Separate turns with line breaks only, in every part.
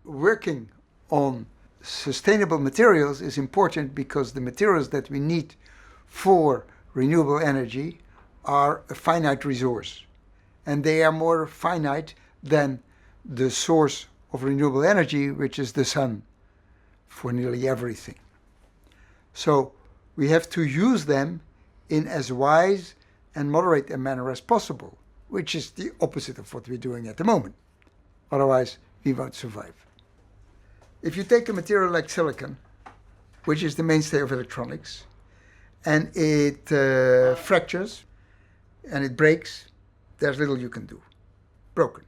working on sustainable materials is important because the materials that we need for renewable energy are a finite resource. And they are more finite than the source of renewable energy, which is the sun, for nearly everything. So we have to use them in as wise and moderate a manner as possible, which is the opposite of what we're doing at the moment. Otherwise, we won't survive. If you take a material like silicon, which is the mainstay of electronics, and it fractures and it breaks, there's little you can do. Broken.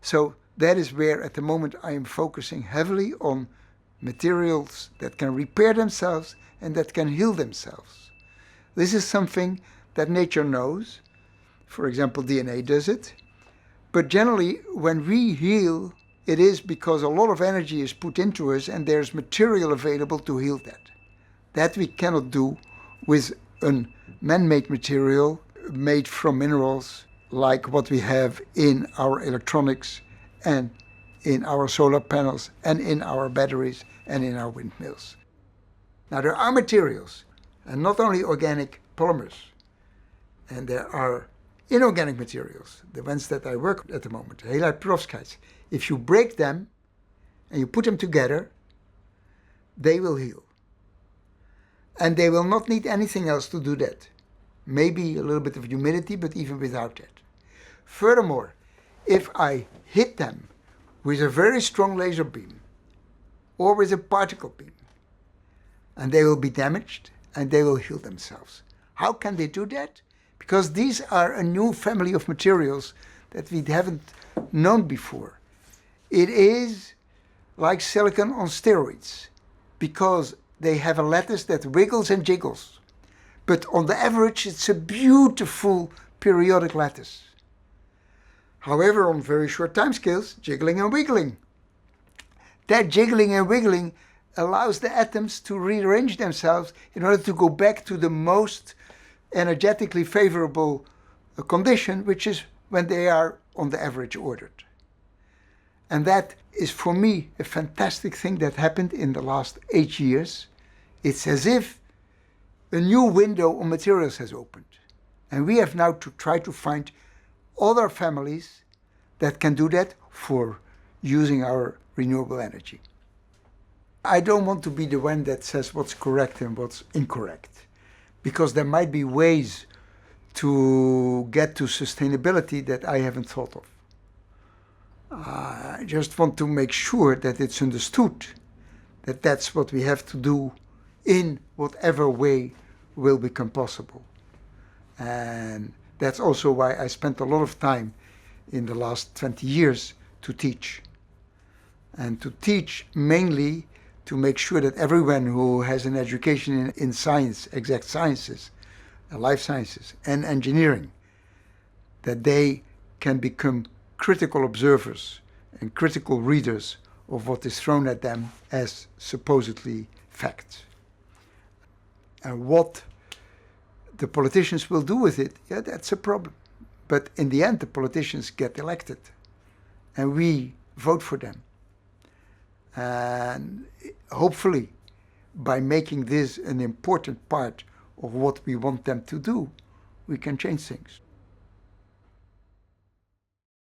So that is where at the moment I am focusing heavily on materials that can repair themselves and that can heal themselves. This is something that nature knows. For example, DNA does it. But generally, when we heal, it is because a lot of energy is put into us and there's material available to heal that. That we cannot do with a man-made material made from minerals like what we have in our electronics and in our solar panels and in our batteries and in our windmills. Now there are materials, and not only organic polymers, and there are inorganic materials, the ones that I work with at the moment, halide perovskites. If you break them and you put them together, they will heal. And they will not need anything else to do that. Maybe a little bit of humidity, but even without that. Furthermore, if I hit them with a very strong laser beam or with a particle beam, and they will be damaged and they will heal themselves. How can they do that? Because these are a new family of materials that we haven't known before. It is like silicon on steroids because they have a lattice that wiggles and jiggles. But on the average, it's a beautiful periodic lattice. However, on very short timescales, jiggling and wiggling. That jiggling and wiggling allows the atoms to rearrange themselves in order to go back to the most energetically favorable condition, which is when they are on the average ordered. And that is for me a fantastic thing that happened in the last 8 years. It's as if a new window on materials has opened. And we have now to try to find other families that can do that for using our renewable energy. I don't want to be the one that says what's correct and what's incorrect, because there might be ways to get to sustainability that I haven't thought of. I just want to make sure that it's understood that that's what we have to do in whatever way will become possible. And that's also why I spent a lot of time in the last 20 years to teach. And to teach mainly to make sure that everyone who has an education in science, exact sciences, life sciences, and engineering, that they can become critical observers and critical readers of what is thrown at them as supposedly facts. And what the politicians will do with it, yeah, that's a problem. But in the end, the politicians get elected, and we vote for them. And hopefully, by making this an important part of what we want them to do, we can change things.